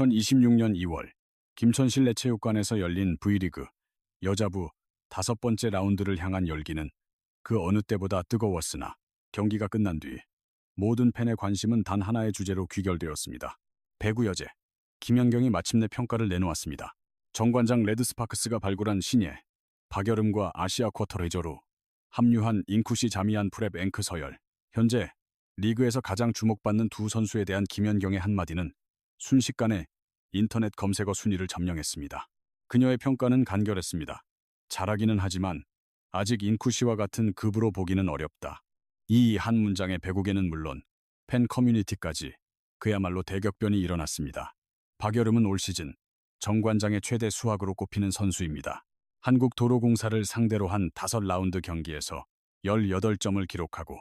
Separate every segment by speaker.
Speaker 1: 2026년 2월 김천 실내체육관에서 열린 V리그 여자부 5번째 라운드를 향한 열기는 그 어느 때보다 뜨거웠으나 경기가 끝난 뒤 모든 팬의 관심은 단 하나의 주제로 귀결되었습니다. 배구 여제 김연경이 마침내 평가를 내놓았습니다. 정관장 레드스파크스가 발굴한 신예 박여름과 아시아 쿼터 레저로 합류한 인쿠시 자미안 프랩 앵크 서열. 현재 리그에서 가장 주목받는 두 선수에 대한 김연경의 한마디는 순식간에 인터넷 검색어 순위를 점령했습니다. 그녀의 평가는 간결했습니다. 잘하기는 하지만 아직 인쿠시와 같은 급으로 보기는 어렵다. 이 한 문장의 배구계는 물론 팬 커뮤니티까지 그야말로 대격변이 일어났습니다. 박여름은 올 시즌 정관장의 최대 수확으로 꼽히는 선수입니다. 한국도로공사를 상대로 한 5라운드 경기에서 18점을 기록하고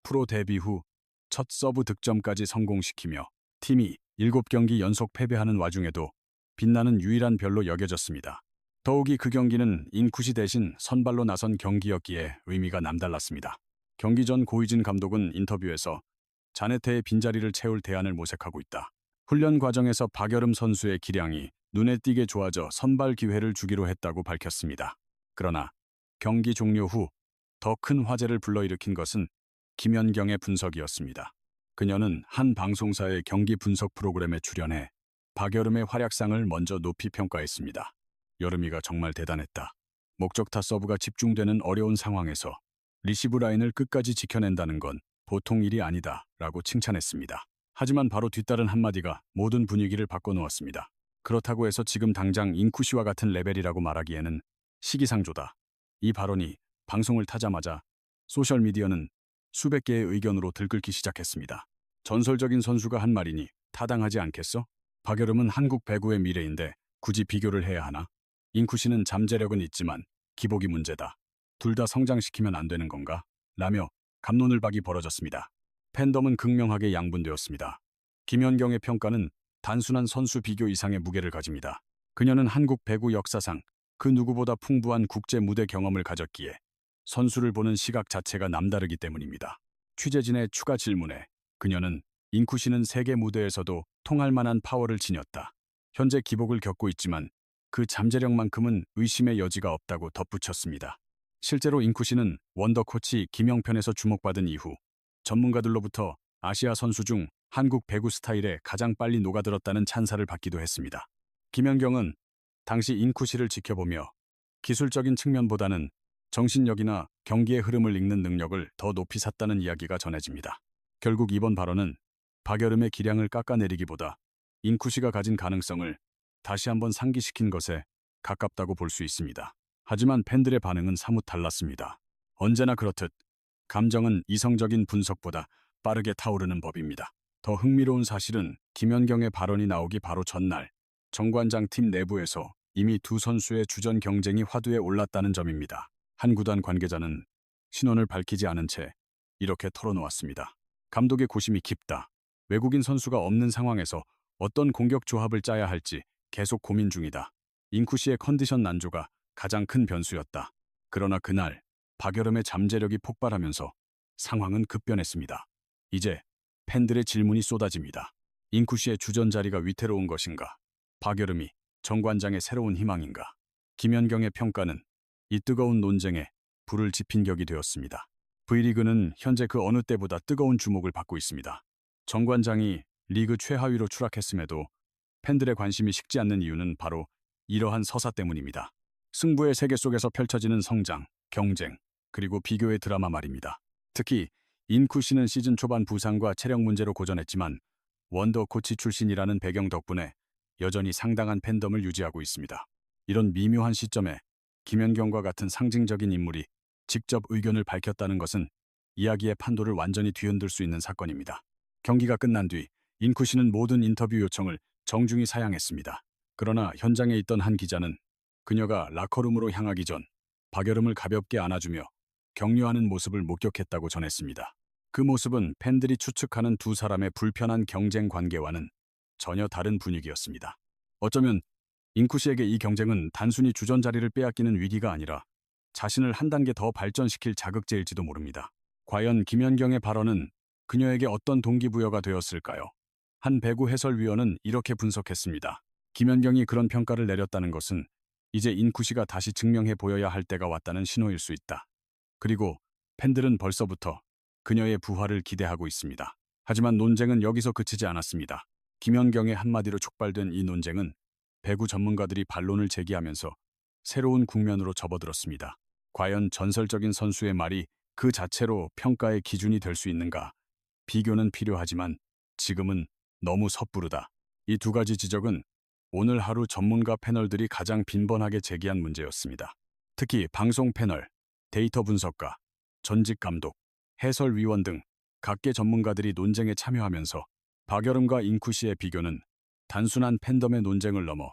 Speaker 1: 프로 데뷔 후 첫 서브 득점까지 성공시키며 팀이 7경기 연속 패배하는 와중에도 빛나는 유일한 별로 여겨졌습니다. 더욱이 그 경기는 인쿠시 대신 선발로 나선 경기였기에 의미가 남달랐습니다. 경기 전 고이진 감독은 인터뷰에서 자네트의 빈자리를 채울 대안을 모색하고 있다. 훈련 과정에서 박여름 선수의 기량이 눈에 띄게 좋아져 선발 기회를 주기로 했다고 밝혔습니다. 그러나 경기 종료 후 더 큰 화제를 불러일으킨 것은 김연경의 분석이었습니다. 그녀는 한 방송사의 경기 분석 프로그램에 출연해 박여름의 활약상을 먼저 높이 평가했습니다. 여름이가 정말 대단했다. 목적타 서브가 집중되는 어려운 상황에서 리시브 라인을 끝까지 지켜낸다는 건 보통 일이 아니다 라고 칭찬했습니다. 하지만 바로 뒤따른 한마디가 모든 분위기를 바꿔놓았습니다. 그렇다고 해서 지금 당장 인쿠시와 같은 레벨이라고 말하기에는 시기상조다. 이 발언이 방송을 타자마자 소셜미디어는 수백 개의 의견으로 들끓기 시작했습니다. 전설적인 선수가 한 말이니 타당하지 않겠어? 박여름은 한국 배구의 미래인데 굳이 비교를 해야 하나? 인쿠시는 잠재력은 있지만 기복이 문제다. 둘 다 성장시키면 안 되는 건가? 라며 갑론을박이 벌어졌습니다. 팬덤은 극명하게 양분되었습니다. 김연경의 평가는 단순한 선수 비교 이상의 무게를 가집니다. 그녀는 한국 배구 역사상 그 누구보다 풍부한 국제 무대 경험을 가졌기에 선수를 보는 시각 자체가 남다르기 때문입니다. 취재진의 추가 질문에 그녀는 인쿠시는 세계 무대에서도 통할 만한 파워를 지녔다. 현재 기복을 겪고 있지만 그 잠재력만큼은 의심의 여지가 없다고 덧붙였습니다. 실제로 인쿠시는 원더코치 김영편에서 주목받은 이후 전문가들로부터 아시아 선수 중 한국 배구 스타일에 가장 빨리 녹아들었다는 찬사를 받기도 했습니다. 김연경은 당시 인쿠시를 지켜보며 기술적인 측면보다는 정신력이나 경기의 흐름을 읽는 능력을 더 높이 샀다는 이야기가 전해집니다. 결국 이번 발언은 박여름의 기량을 깎아내리기보다 인쿠시가 가진 가능성을 다시 한번 상기시킨 것에 가깝다고 볼 수 있습니다. 하지만 팬들의 반응은 사뭇 달랐습니다. 언제나 그렇듯 감정은 이성적인 분석보다 빠르게 타오르는 법입니다. 더 흥미로운 사실은 김연경의 발언이 나오기 바로 전날 정관장 팀 내부에서 이미 두 선수의 주전 경쟁이 화두에 올랐다는 점입니다. 한 구단 관계자는 신원을 밝히지 않은 채 이렇게 털어놓았습니다. 감독의 고심이 깊다. 외국인 선수가 없는 상황에서 어떤 공격 조합을 짜야 할지 계속 고민 중이다. 인쿠시의 컨디션 난조가 가장 큰 변수였다. 그러나 그날 박여름의 잠재력이 폭발하면서 상황은 급변했습니다. 이제 팬들의 질문이 쏟아집니다. 인쿠시의 주전 자리가 위태로운 것인가? 박여름이 정관장의 새로운 희망인가? 김연경의 평가는 이 뜨거운 논쟁에 불을 지핀 격이 되었습니다. V리그는 현재 그 어느 때보다 뜨거운 주목을 받고 있습니다. 정관장이 리그 최하위로 추락했음에도 팬들의 관심이 식지 않는 이유는 바로 이러한 서사 때문입니다. 승부의 세계 속에서 펼쳐지는 성장, 경쟁, 그리고 비교의 드라마 말입니다. 특히 인쿠시는 시즌 초반 부상과 체력 문제로 고전했지만 원더 코치 출신이라는 배경 덕분에 여전히 상당한 팬덤을 유지하고 있습니다. 이런 미묘한 시점에 김연경과 같은 상징적인 인물이 직접 의견을 밝혔다는 것은 이야기의 판도를 완전히 뒤흔들 수 있는 사건입니다. 경기가 끝난 뒤 인쿠시는 모든 인터뷰 요청을 정중히 사양했습니다. 그러나 현장에 있던 한 기자는 그녀가 라커룸으로 향하기 전 박여름을 가볍게 안아주며 격려하는 모습을 목격했다고 전했습니다. 그 모습은 팬들이 추측하는 두 사람의 불편한 경쟁 관계와는 전혀 다른 분위기였습니다. 어쩌면 인쿠시에게 이 경쟁은 단순히 주전 자리를 빼앗기는 위기가 아니라 자신을 한 단계 더 발전시킬 자극제일지도 모릅니다. 과연 김연경의 발언은 그녀에게 어떤 동기부여가 되었을까요? 한 배구 해설위원은 이렇게 분석했습니다. 김연경이 그런 평가를 내렸다는 것은 이제 인쿠시가 다시 증명해 보여야 할 때가 왔다는 신호일 수 있다. 그리고 팬들은 벌써부터 그녀의 부활을 기대하고 있습니다. 하지만 논쟁은 여기서 그치지 않았습니다. 김연경의 한마디로 촉발된 이 논쟁은 배구 전문가들이 반론을 제기하면서 새로운 국면으로 접어들었습니다. 과연 전설적인 선수의 말이 그 자체로 평가의 기준이 될 수 있는가? 비교는 필요하지만 지금은 너무 섣부르다. 이 두 가지 지적은 오늘 하루 전문가 패널들이 가장 빈번하게 제기한 문제였습니다. 특히 방송 패널, 데이터 분석가, 전직 감독, 해설위원 등 각계 전문가들이 논쟁에 참여하면서 박여름과 인쿠시의 비교는 단순한 팬덤의 논쟁을 넘어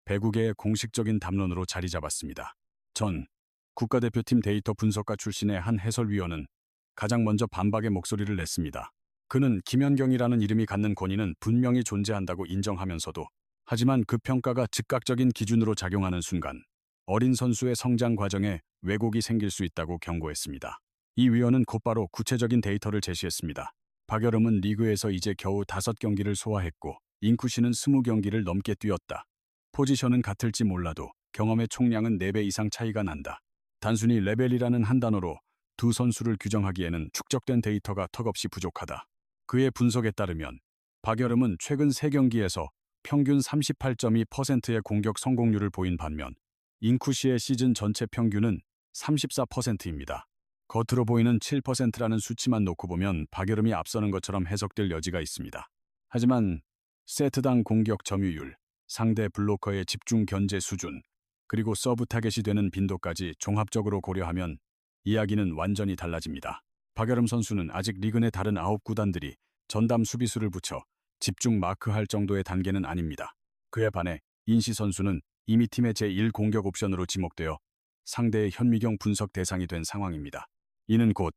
Speaker 1: 배구계의 공식적인 담론으로 자리 잡았습니다. 전 국가대표팀 데이터 분석가 출신의 한 해설위원은 가장 먼저 반박의 목소리를 냈습니다. 그는 김연경이라는 이름이 갖는 권위는 분명히 존재한다고 인정하면서도 하지만 그 평가가 즉각적인 기준으로 작용하는 순간 어린 선수의 성장 과정에 왜곡이 생길 수 있다고 경고했습니다. 이 위원은 곧바로 구체적인 데이터를 제시했습니다. 박여름은 리그에서 이제 겨우 5경기를 소화했고 인쿠시는 20경기를 넘게 뛰었다. 포지션은 같을지 몰라도 경험의 총량은 4배 이상 차이가 난다. 단순히 레벨이라는 한 단어로 두 선수를 규정하기에는 축적된 데이터가 턱없이 부족하다. 그의 분석에 따르면 박여름은 최근 3경기에서 평균 38.2%의 공격 성공률을 보인 반면 인쿠시의 시즌 전체 평균은 34%입니다. 겉으로 보이는 7%라는 수치만 놓고 보면 박여름이 앞서는 것처럼 해석될 여지가 있습니다. 하지만 세트당 공격 점유율, 상대 블로커의 집중 견제 수준, 그리고 서브 타겟이 되는 빈도까지 종합적으로 고려하면 이야기는 완전히 달라집니다. 박여름 선수는 아직 리그 내 다른 9구단들이 전담 수비수를 붙여 집중 마크할 정도의 단계는 아닙니다. 그에 반해 인시 선수는 이미 팀의 제1공격 옵션으로 지목되어 상대의 현미경 분석 대상이 된 상황입니다. 이는 곧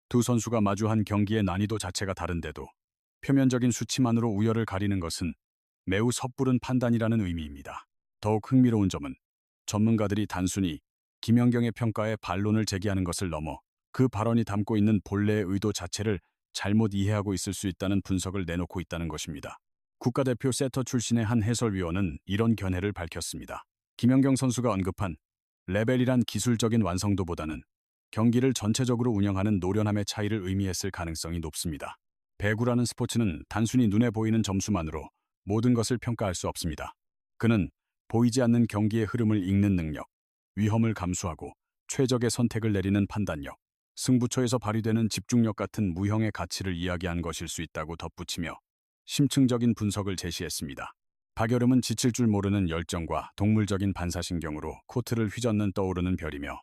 Speaker 1: 두 선수가 마주한 경기의 난이도 자체가 다른데도 표면적인 수치만으로 우열을 가리는 것은 매우 섣부른 판단이라는 의미입니다. 더욱 흥미로운 점은 전문가들이 단순히 김연경의 평가에 반론을 제기하는 것을 넘어 그 발언이 담고 있는 본래의 의도 자체를 잘못 이해하고 있을 수 있다는 분석을 내놓고 있다는 것입니다. 국가대표 세터 출신의 한 해설위원은 이런 견해를 밝혔습니다. 김연경 선수가 언급한 레벨이란 기술적인 완성도보다는 경기를 전체적으로 운영하는 노련함의 차이를 의미했을 가능성이 높습니다. 배구라는 스포츠는 단순히 눈에 보이는 점수만으로 모든 것을 평가할 수 없습니다. 그는 보이지 않는 경기의 흐름을 읽는 능력, 위험을 감수하고 최적의 선택을 내리는 판단력, 승부처에서 발휘되는 집중력 같은 무형의 가치를 이야기한 것일 수 있다고 덧붙이며 심층적인 분석을 제시했습니다. 박여름은 지칠 줄 모르는 열정과 동물적인 반사신경으로 코트를 휘젓는 떠오르는 별이며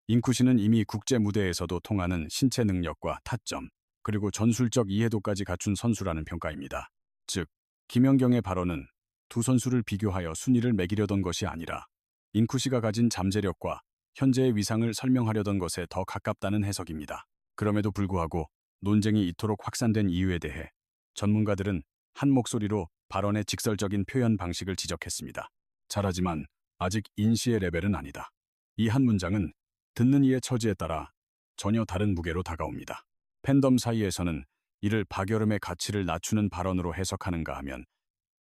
Speaker 1: 인쿠시는 이미 국제 무대에서도 통하는 신체 능력과 타점, 그리고 전술적 이해도까지 갖춘 선수라는 평가입니다. 즉, 김연경의 발언은 두 선수를 비교하여 순위를 매기려던 것이 아니라 인쿠시가 가진 잠재력과 현재의 위상을 설명하려던 것에 더 가깝다는 해석입니다. 그럼에도 불구하고 논쟁이 이토록 확산된 이유에 대해 전문가들은 한 목소리로 발언의 직설적인 표현 방식을 지적했습니다. 잘하지만 아직 인시의 레벨은 아니다. 이 한 문장은 듣는 이의 처지에 따라 전혀 다른 무게로 다가옵니다. 팬덤 사이에서는 이를 박여름의 가치를 낮추는 발언으로 해석하는가 하면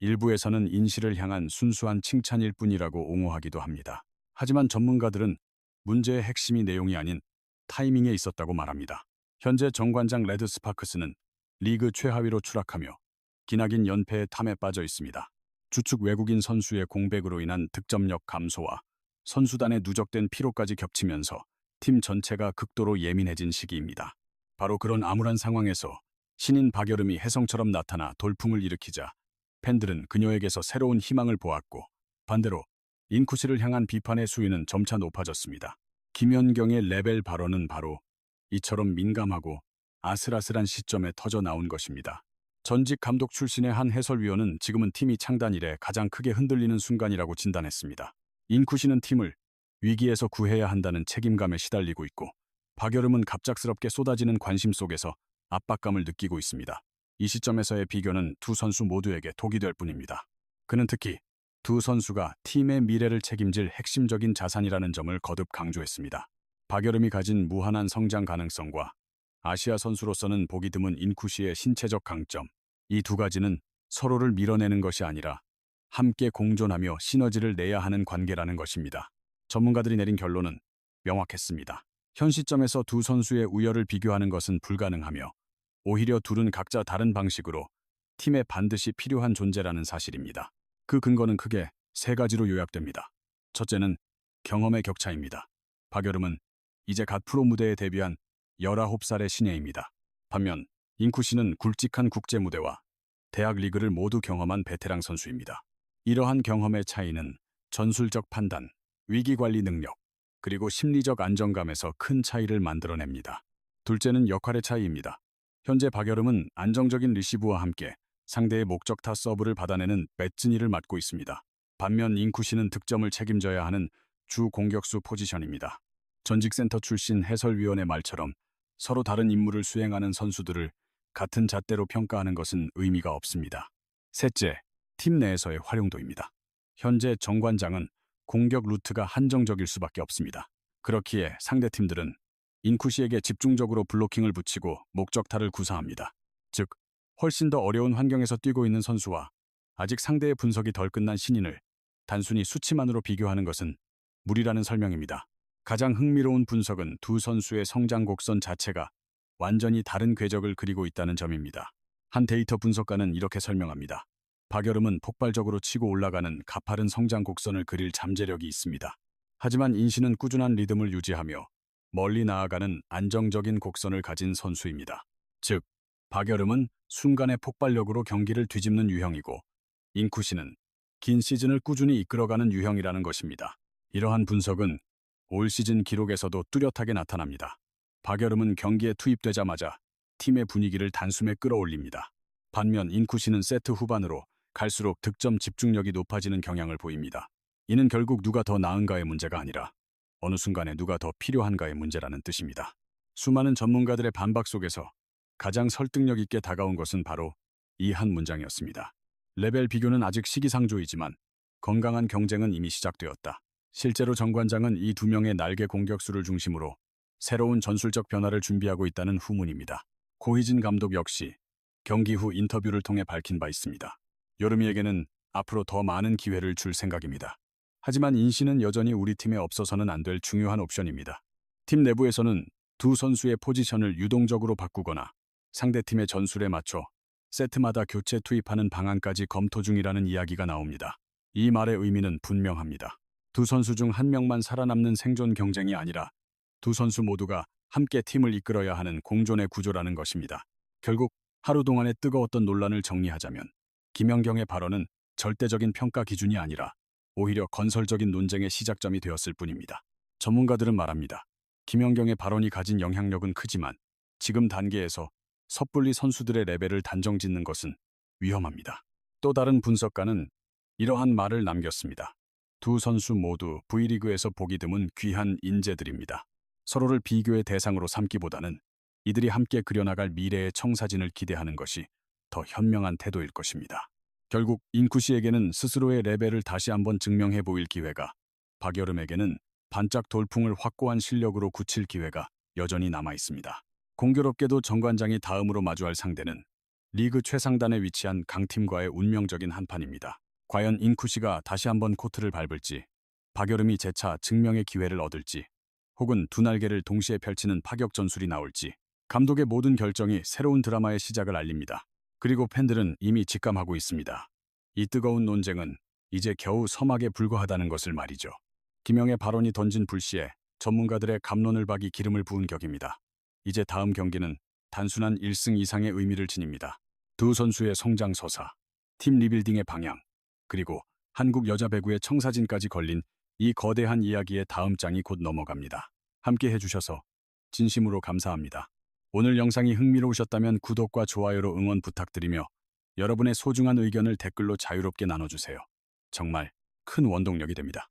Speaker 1: 일부에서는 인시를 향한 순수한 칭찬일 뿐이라고 옹호하기도 합니다. 하지만 전문가들은 문제의 핵심이 내용이 아닌 타이밍에 있었다고 말합니다. 현재 정관장 레드 스파크스는 리그 최하위로 추락하며 기나긴 연패의 탐에 빠져 있습니다. 주축 외국인 선수의 공백으로 인한 득점력 감소와 선수단의 누적된 피로까지 겹치면서 팀 전체가 극도로 예민해진 시기입니다. 바로 그런 암울한 상황에서 신인 박여름이 혜성처럼 나타나 돌풍을 일으키자 팬들은 그녀에게서 새로운 희망을 보았고 반대로 인쿠시를 향한 비판의 수위는 점차 높아졌습니다. 김연경의 레벨 발언은 바로 이처럼 민감하고 아슬아슬한 시점에 터져 나온 것입니다. 전직 감독 출신의 한 해설위원은 지금은 팀이 창단 이래 가장 크게 흔들리는 순간이라고 진단했습니다. 인쿠시는 팀을 위기에서 구해야 한다는 책임감에 시달리고 있고 박여름은 갑작스럽게 쏟아지는 관심 속에서 압박감을 느끼고 있습니다. 이 시점에서의 비교는 두 선수 모두에게 독이 될 뿐입니다. 그는 특히 두 선수가 팀의 미래를 책임질 핵심적인 자산이라는 점을 거듭 강조했습니다. 박여름이 가진 무한한 성장 가능성과 아시아 선수로서는 보기 드문 인쿠시의 신체적 강점, 이 두 가지는 서로를 밀어내는 것이 아니라 함께 공존하며 시너지를 내야 하는 관계라는 것입니다. 전문가들이 내린 결론은 명확했습니다. 현 시점에서 두 선수의 우열을 비교하는 것은 불가능하며 오히려 둘은 각자 다른 방식으로 팀에 반드시 필요한 존재라는 사실입니다. 그 근거는 크게 세 가지로 요약됩니다. 첫째는 경험의 격차입니다. 박여름은 이제 갓 프로 무대에 데뷔한 19살의 신예입니다. 반면 잉쿠 씨는 굵직한 국제 무대와 대학 리그를 모두 경험한 베테랑 선수입니다. 이러한 경험의 차이는 전술적 판단, 위기관리 능력, 그리고 심리적 안정감에서 큰 차이를 만들어냅니다. 둘째는 역할의 차이입니다. 현재 박여름은 안정적인 리시브와 함께 상대의 목적타 서브를 받아내는 배트니를 맡고 있습니다. 반면 잉쿠 씨는 득점을 책임져야 하는 주 공격수 포지션입니다. 전직 센터 출신 해설위원의 말처럼 서로 다른 임무를 수행하는 선수들을 같은 잣대로 평가하는 것은 의미가 없습니다. 셋째, 팀 내에서의 활용도입니다. 현재 정관장은 공격 루트가 한정적일 수밖에 없습니다. 그렇기에 상대 팀들은 잉쿠 씨에게 집중적으로 블로킹을 붙이고 목적타를 구사합니다. 즉, 훨씬 더 어려운 환경에서 뛰고 있는 선수와 아직 상대의 분석이 덜 끝난 신인을 단순히 수치만으로 비교하는 것은 무리라는 설명입니다. 가장 흥미로운 분석은 두 선수의 성장 곡선 자체가 완전히 다른 궤적을 그리고 있다는 점입니다. 한 데이터 분석가는 이렇게 설명합니다. 박여름은 폭발적으로 치고 올라가는 가파른 성장 곡선을 그릴 잠재력이 있습니다. 하지만 인신은 꾸준한 리듬을 유지하며 멀리 나아가는 안정적인 곡선을 가진 선수입니다. 즉, 박여름은 순간의 폭발력으로 경기를 뒤집는 유형이고 잉쿠 씨는 긴 시즌을 꾸준히 이끌어가는 유형이라는 것입니다. 이러한 분석은 올 시즌 기록에서도 뚜렷하게 나타납니다. 박여름은 경기에 투입되자마자 팀의 분위기를 단숨에 끌어올립니다. 반면 잉쿠 씨는 세트 후반으로 갈수록 득점 집중력이 높아지는 경향을 보입니다. 이는 결국 누가 더 나은가의 문제가 아니라 어느 순간에 누가 더 필요한가의 문제라는 뜻입니다. 수많은 전문가들의 반박 속에서 가장 설득력 있게 다가온 것은 바로 이 한 문장이었습니다. 레벨 비교는 아직 시기상조이지만 건강한 경쟁은 이미 시작되었다. 실제로 정관장은 이 두 명의 날개 공격수를 중심으로 새로운 전술적 변화를 준비하고 있다는 후문입니다. 고희진 감독 역시 경기 후 인터뷰를 통해 밝힌 바 있습니다. 여름이에게는 앞으로 더 많은 기회를 줄 생각입니다. 하지만 인신은 여전히 우리 팀에 없어서는 안 될 중요한 옵션입니다. 팀 내부에서는 두 선수의 포지션을 유동적으로 바꾸거나 상대팀의 전술에 맞춰 세트마다 교체 투입하는 방안까지 검토 중이라는 이야기가 나옵니다. 이 말의 의미는 분명합니다. 두 선수 중 한 명만 살아남는 생존 경쟁이 아니라 두 선수 모두가 함께 팀을 이끌어야 하는 공존의 구조라는 것입니다. 결국 하루 동안의 뜨거웠던 논란을 정리하자면 김연경의 발언은 절대적인 평가 기준이 아니라 오히려 건설적인 논쟁의 시작점이 되었을 뿐입니다. 전문가들은 말합니다. 김연경의 발언이 가진 영향력은 크지만 지금 단계에서 섣불리 선수들의 레벨을 단정짓는 것은 위험합니다. 또 다른 분석가는 이러한 말을 남겼습니다. 두 선수 모두 V리그에서 보기 드문 귀한 인재들입니다. 서로를 비교의 대상으로 삼기보다는 이들이 함께 그려나갈 미래의 청사진을 기대하는 것이 더 현명한 태도일 것입니다. 결국 잉쿠 씨에게는 스스로의 레벨을 다시 한번 증명해 보일 기회가, 박여름에게는 반짝 돌풍을 확고한 실력으로 굳힐 기회가 여전히 남아 있습니다. 공교롭게도 정관장이 다음으로 마주할 상대는 리그 최상단에 위치한 강팀과의 운명적인 한판입니다. 과연 잉쿠 씨가 다시 한번 코트를 밟을지, 박여름이 재차 증명의 기회를 얻을지, 혹은 두 날개를 동시에 펼치는 파격 전술이 나올지, 감독의 모든 결정이 새로운 드라마의 시작을 알립니다. 그리고 팬들은 이미 직감하고 있습니다. 이 뜨거운 논쟁은 이제 겨우 서막에 불과하다는 것을 말이죠. 김영의 발언이 던진 불씨에 전문가들의 갑론을 박이 기름을 부은 격입니다. 이제 다음 경기는 단순한 1승 이상의 의미를 지닙니다. 두 선수의 성장 서사, 팀 리빌딩의 방향, 그리고 한국 여자 배구의 청사진까지 걸린 이 거대한 이야기의 다음 장이 곧 넘어갑니다. 함께 해주셔서 진심으로 감사합니다. 오늘 영상이 흥미로우셨다면 구독과 좋아요로 응원 부탁드리며 여러분의 소중한 의견을 댓글로 자유롭게 나눠주세요. 정말 큰 원동력이 됩니다.